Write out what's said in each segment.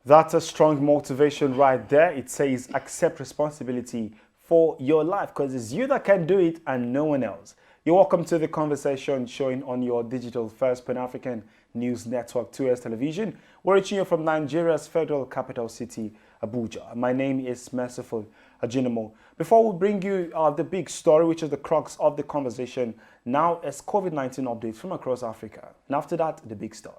That's a strong motivation right there. It says accept responsibility for your life because it's you that can do it and no one else. You're welcome to the conversation showing on your digital first Pan-African news network 2S Television. We're reaching you from Nigeria's federal capital city, Abuja. My name is Merciful Ajinomo. Before we bring you the big story, which is the crux of the conversation, now is COVID-19 updates from across Africa. And after that, the big story.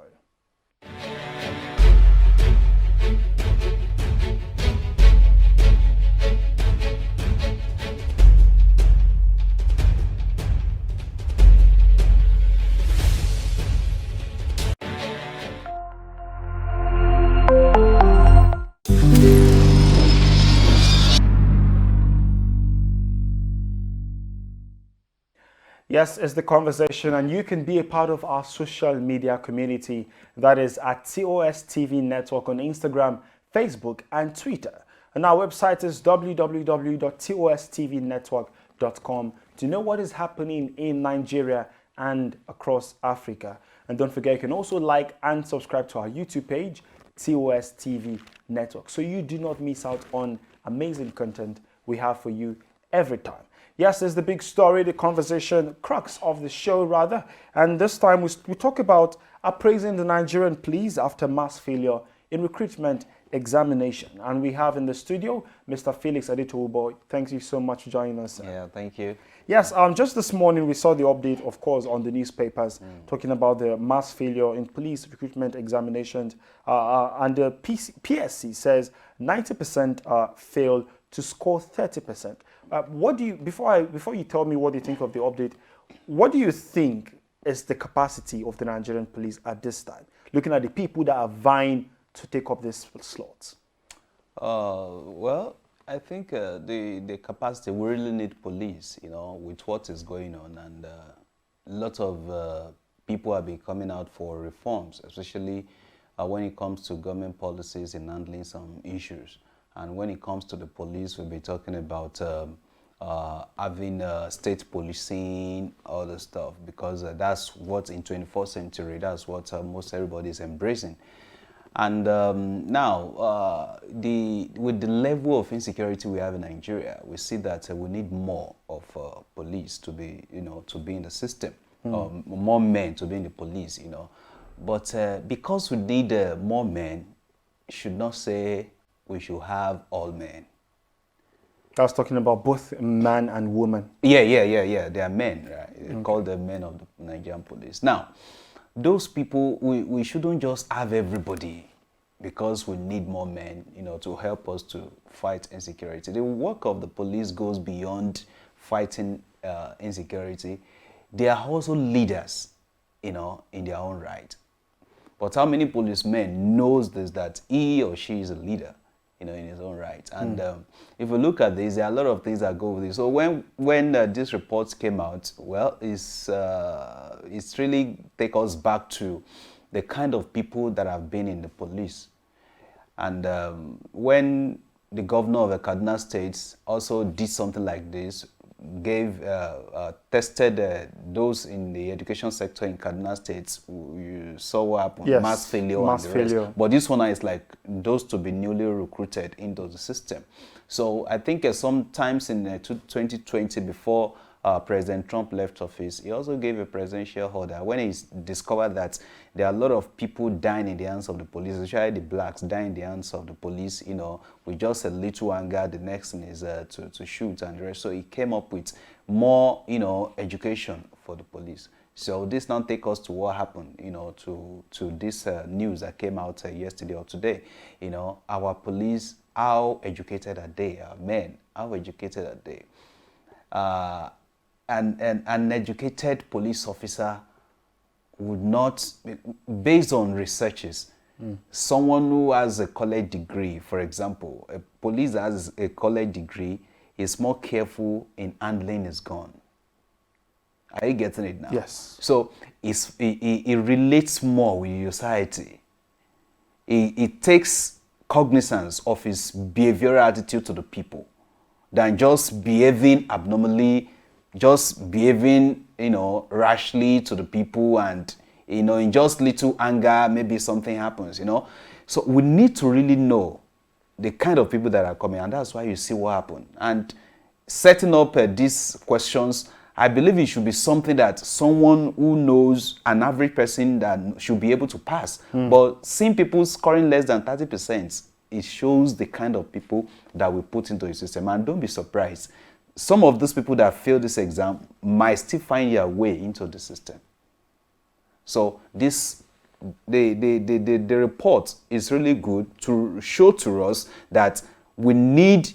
Yes, it's the conversation, and you can be a part of our social media community. That is at TOS TV Network on Instagram, Facebook, and Twitter. And our website is www.tostvnetwork.com to know what is happening in Nigeria and across Africa. And don't forget, you can also like and subscribe to our YouTube page, TOS TV Network, so you do not miss out on amazing content we have for you every time. Yes, there's the big story, the conversation, crux of the show rather. And this time we talk about appraising the Nigerian police after mass failure in recruitment examination. And we have in the studio Mr. Felix Adetowobo. Thank you so much for joining us. Yeah, thank you. Yes, just this morning we saw the update, of course, on the newspapers talking about the mass failure in police recruitment examinations. And the PSC says 90% failed to score 30%. What do you, before you tell me what you think of the update, what do you think is the capacity of the Nigerian police at this time, looking at the people that are vying to take up these slots? Well, I think the capacity, we really need police, with what is going on, and a lot of people have been coming out for reforms, especially when it comes to government policies in handling some issues. And when it comes to the police, we'll be talking about having state policing, all the stuff, because that's what in 21st century, that's what most everybody is embracing. And now, with the level of insecurity we have in Nigeria, we see that we need more of police to be, to be in the system, more men to be in the police, But because we need more men, should not say we should have all men. I was talking about both man and woman. Yeah. They are men, right? They call them men of the Nigerian police. Now, those people, we shouldn't just have everybody because we need more men, to help us to fight insecurity. The work of the police goes beyond fighting insecurity. They are also leaders, in their own right. But how many policemen knows this, that he or she is a leader, in his own right? And if we look at this, there are a lot of things that go with it. So when these reports came out, well, it's really take us back to the kind of people that have been in the police. And when the governor of the Kaduna State also did something like this, tested those in the education sector in Kaduna State, you saw what happened, yes, mass failure and the rest. But this one is like those to be newly recruited into the system. So I think sometimes in 2020, before President Trump left office, he also gave a presidential order when he discovered that there are a lot of people dying in the hands of the police, especially the blacks dying in the hands of the police, with just a little anger. The next thing is to shoot and the rest. So he came up with more, education for the police. So this now takes us to what happened, to this news that came out yesterday or today. Our police, how educated are they? Our men, how educated are they? An educated police officer would not, based on researches, someone who has a college degree, for example, a police that has a college degree is more careful in handling his gun. Are you getting it now? Yes. So he relates more with society. He takes cognizance of his behavioral attitude to the people than just behaving abnormally, just behaving, rashly to the people, and, in just little anger, maybe something happens, So we need to really know the kind of people that are coming, and that's why you see what happened. And setting up these questions, I believe it should be something that someone who knows, an average person, that should be able to pass. But seeing people scoring less than 30%, it shows the kind of people that we put into the system. And don't be surprised, some of those people that fail this exam might still find their way into the system. So this, the report is really good to show to us that we need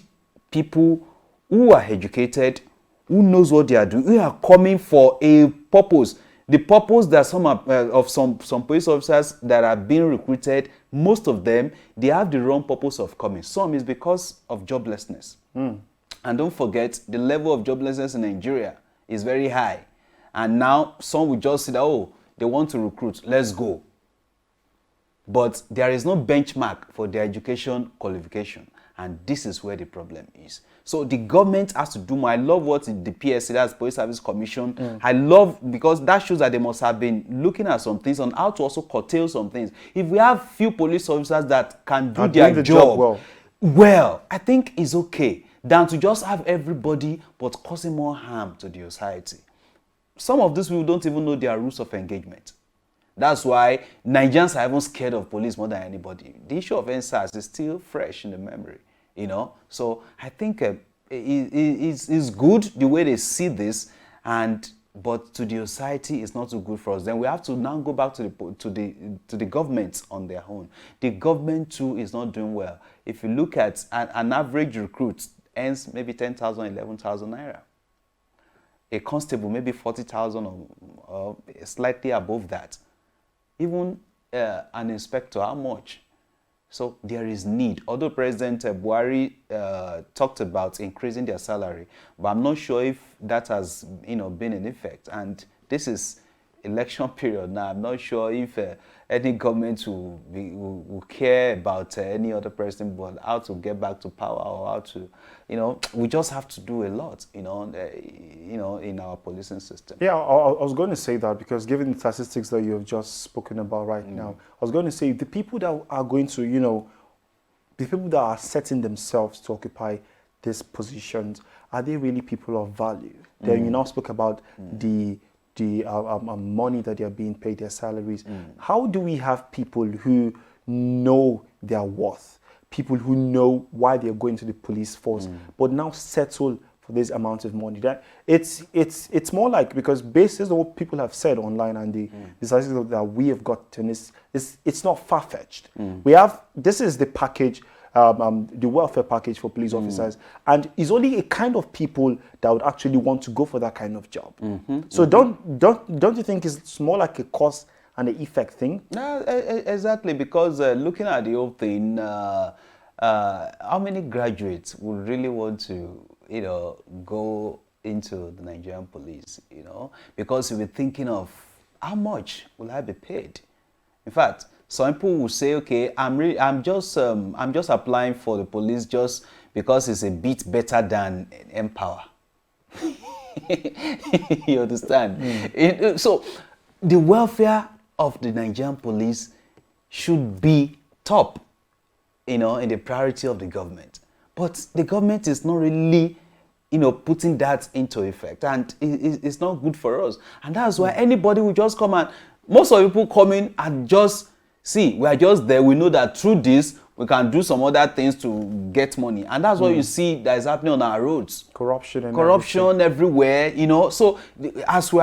people who are educated, who knows what they are doing, who are coming for a purpose. The purpose that some police officers that are being recruited, most of them, they have the wrong purpose of coming. Some is because of joblessness. And don't forget, the level of joblessness in Nigeria is very high. And now some will just say that, oh, they want to recruit, let's go. But there is no benchmark for their education qualification. And this is where the problem is. So the government has to do more. I love what the PSC, that's Police Service Commission, I love, because that shows that they must have been looking at some things on how to also curtail some things. If we have few police officers that can do their job well, I think it's okay than to just have everybody but causing more harm to the society. Some of these people don't even know their rules of engagement. That's why Nigerians are even scared of police more than anybody. The issue of NSAS is still fresh in the memory, you know. So I think it's good the way they see this, but to the society, it's not so good for us. Then we have to now go back to the government on their own. The government too is not doing well. If you look at an average recruit earns maybe 10,000, 11,000 naira. A constable maybe 40,000 or slightly above that. Even an inspector, how much? So there is need. Although President Buhari talked about increasing their salary, but I'm not sure if that has been in effect. And this is election period now. I'm not sure if any government will care about any other president, but how to get back to power, or how to, we just have to do a lot, in our policing system. Yeah, I was going to say that, because given the statistics that you have just spoken about right now, I was going to say the people that are going to, the people that are setting themselves to occupy these positions, are they really people of value? Then you now spoke about the money that they are being paid, their salaries. How do we have people who know their worth, people who know why they're going to the police force, but now settle for this amount of money? That it's more like, because based on what people have said online and the statistics that we have gotten, it's not far-fetched. We have, this is the package, the welfare package for police officers, and it's only a kind of people that would actually want to go for that kind of job. So don't you think it's more like a cause and an effect thing? No, exactly, because looking at the whole thing, how many graduates would really want to go into the Nigerian police? Because we're thinking of how much will I be paid. In fact, some people will say, okay, I'm just applying for the police just because it's a bit better than Empower. You understand? So the welfare of the Nigerian police should be top, in the priority of the government. But the government is not really, putting that into effect, and it's not good for us. And that's why anybody will just come, and most of the people come in and just see, we are just there. We know that through this, we can do some other things to get money. And that's what you see that is happening on our roads. Corruption everywhere, So as we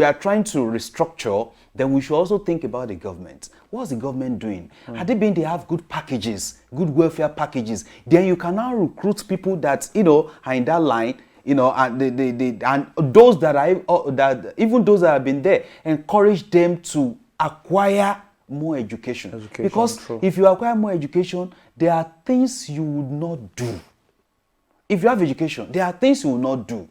are trying to restructure, then we should also think about the government. What's the government doing? Had they have good packages, good welfare packages? Then you can now recruit people that, are in that line, and those that are, even those that have been there, encourage them to acquire more education. Because if you acquire more education, there are things you would not do. If you have education, there are things you will not do.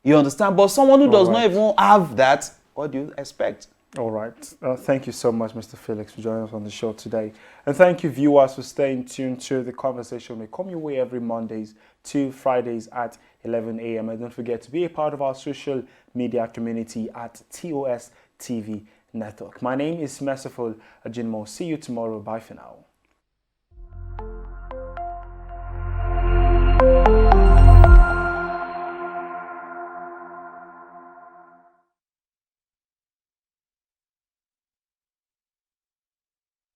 You understand? But someone who does not even have that, what do you expect? All right. Thank you so much, Mr. Felix, for joining us on the show today. And thank you, viewers, for staying tuned to the conversation. We come your way every Mondays to Fridays at 11 a.m. And don't forget to be a part of our social media community at TOS TV Network. My name is Merciful Ajinmo. See you tomorrow. Bye for now.